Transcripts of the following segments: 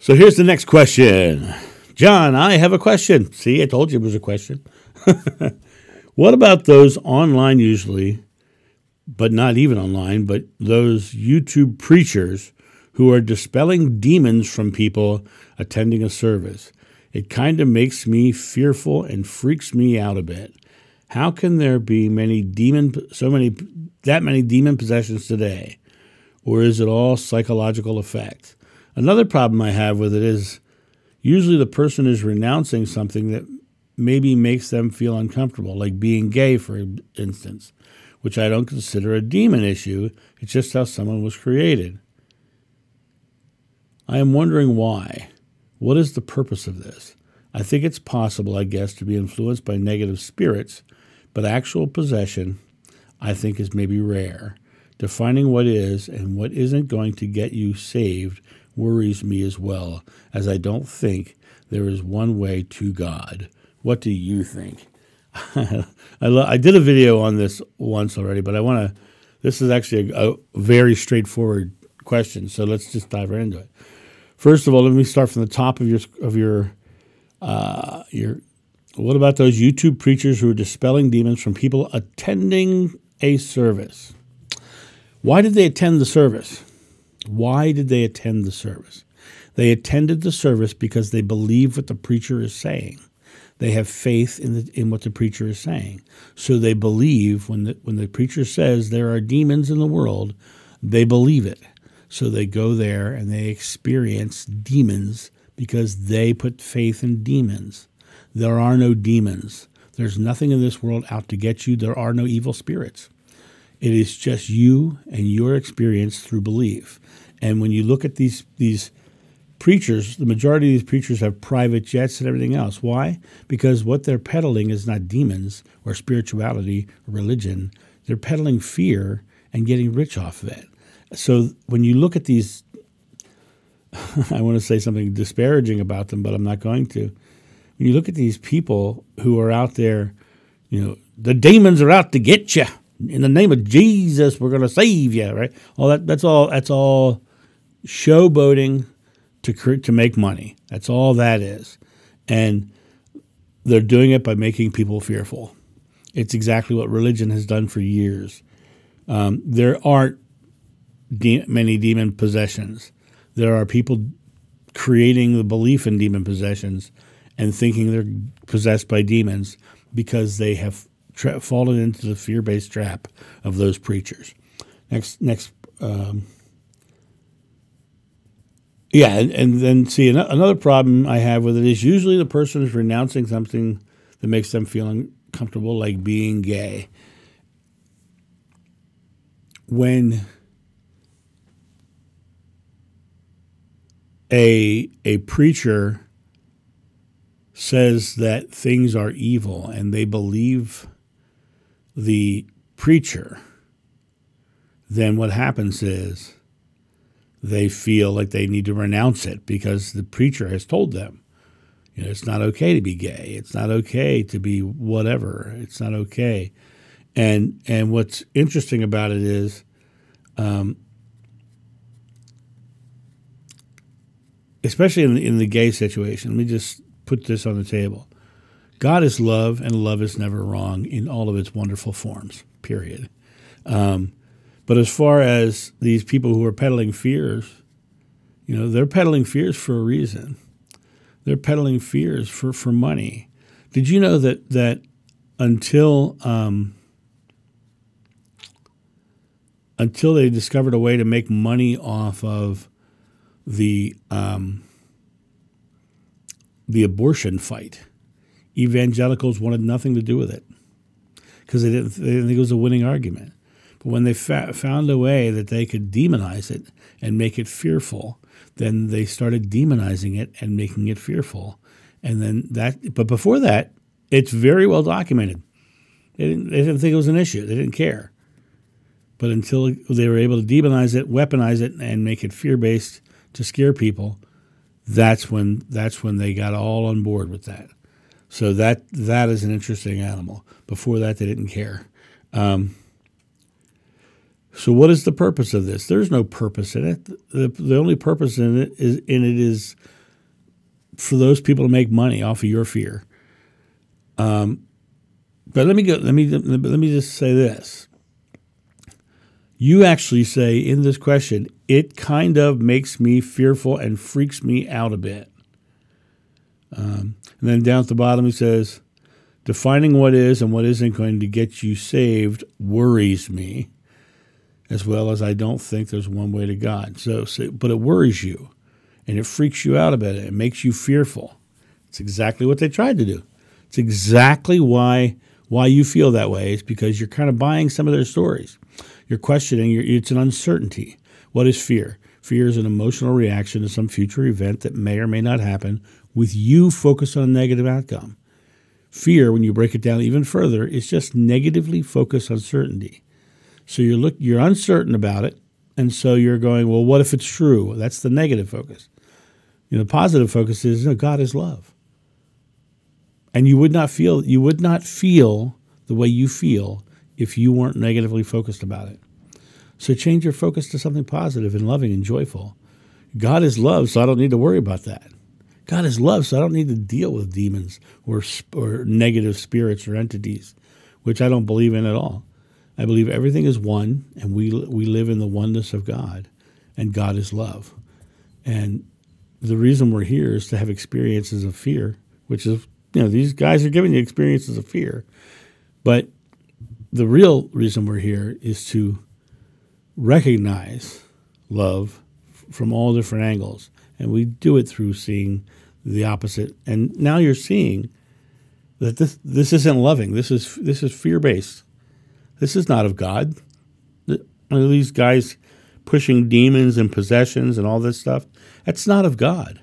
So here's the next question. John, I have a question. See, I told you it was a question. What about those online usually, but not even online, but those YouTube preachers who are dispelling demons from people attending a service? It kind of makes me fearful and freaks me out a bit. How can there be that many demon possessions today? Or is it all psychological effect? Another problem I have with it is usually the person is renouncing something that maybe makes them feel uncomfortable, like being gay, for instance, which I don't consider a demon issue. It's just how someone was created. I am wondering why. What is the purpose of this? I think it's possible, I guess, to be influenced by negative spirits, but actual possession, I think, is maybe rare. Defining what is and what isn't going to get you saved worries me as well, as I don't think there is one way to God. What do you think? I did a video on this once already, but this is actually a very straightforward question, so let's just dive right into it. First of all, let me start from the top of your what about those YouTube preachers who are dispelling demons from people attending a service? Why did they attend the service? Why did they attend the service? They attended the service because they believe what the preacher is saying. They have faith in what the preacher is saying. So they believe when the preacher says there are demons in the world, they believe it. So they go there and they experience demons because they put faith in demons. There are no demons. There's nothing in this world out to get you. There are no evil spirits. It is just you and your experience through belief. And when you look at these preachers, the majority of these preachers have private jets and everything else. Why? Because what they're peddling is not demons or spirituality or religion. They're peddling fear and getting rich off of it. So when you look at these, I want to say something disparaging about them, but I'm not going to. When you look at these people who are out there, the demons are out to get you. In the name of Jesus, we're going to save you, right? That's all showboating to make money. That's all that is. And they're doing it by making people fearful. It's exactly what religion has done for years. There aren't many demon possessions. There are people creating the belief in demon possessions and thinking they're possessed by demons because they have fallen into the fear-based trap of those preachers. And then see, another problem I have with it is usually the person is renouncing something that makes them feel uncomfortable, like being gay. When a preacher says that things are evil and they believe the preacher, then what happens is they feel like they need to renounce it because the preacher has told them, it's not okay to be gay. It's not okay to be whatever. It's not okay. And what's interesting about it is, especially in the gay situation, let me just put this on the table. God is love, and love is never wrong in all of its wonderful forms, period. But as far as these people who are peddling fears, they're peddling fears for a reason. They're peddling fears for money. Did you know that until they discovered a way to make money off of the abortion fight, evangelicals wanted nothing to do with it because they didn't think it was a winning argument. But when they found a way that they could demonize it and make it fearful, then they started demonizing it and making it fearful. And then but before that, it's very well documented. They didn't think it was an issue. They didn't care. But until they were able to demonize it, weaponize it, and make it fear-based to scare people, that's when they got all on board with that. So that is an interesting animal. Before that, they didn't care. So what is the purpose of this? There's no purpose in it. The only purpose in it is for those people to make money off of your fear. But let me just say this. You actually say in this question, it kind of makes me fearful and freaks me out a bit. And then down at the bottom, he says, defining what is and what isn't going to get you saved worries me, as well as I don't think there's one way to God. But it worries you, and it freaks you out a bit. It makes you fearful. It's exactly what they tried to do. It's exactly why you feel that way. It's because you're kind of buying some of their stories. You're questioning. It's an uncertainty. What is fear? Fear is an emotional reaction to some future event that may or may not happen, with you focused on a negative outcome. Fear, when you break it down even further, is just negatively focused uncertainty. So you're uncertain about it, and so you're going, well, what if it's true? That's the negative focus. The positive focus is, God is love. And you would not feel the way you feel if you weren't negatively focused about it. So change your focus to something positive and loving and joyful. God is love, so I don't need to worry about that. God is love, so I don't need to deal with demons or negative spirits or entities, which I don't believe in at all. I believe everything is one, and we live in the oneness of God, and God is love. And the reason we're here is to have experiences of fear, which is, these guys are giving you experiences of fear. But the real reason we're here is to recognize love from all different angles. And we do it through seeing the opposite. And now you're seeing that this isn't loving. This is fear-based. This is not of God. These guys pushing demons and possessions and all this stuff, that's not of God.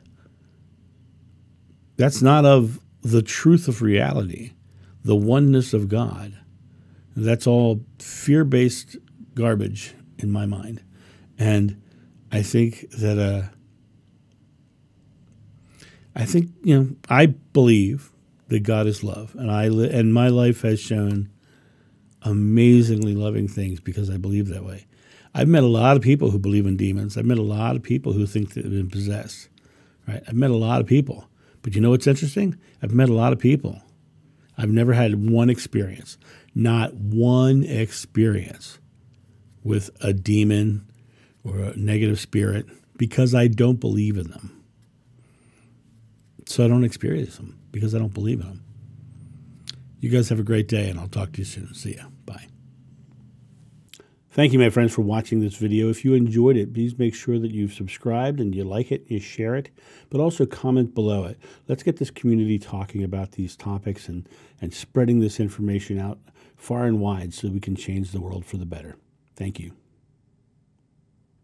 That's not of the truth of reality, the oneness of God. That's all fear-based garbage in my mind. And I think that I believe that God is love, and my life has shown amazingly loving things because I believe that way. I've met a lot of people who believe in demons. I've met a lot of people who think they've been possessed. Right? I've met a lot of people. But you know what's interesting? I've met a lot of people. I've never had one experience, not one experience with a demon or a negative spirit because I don't believe in them. So I don't experience them because I don't believe in them. You guys have a great day, and I'll talk to you soon. See ya. Bye. Thank you, my friends, for watching this video. If you enjoyed it, please make sure that you've subscribed and you like it, you share it, but also comment below it. Let's get this community talking about these topics and spreading this information out far and wide so we can change the world for the better. Thank you.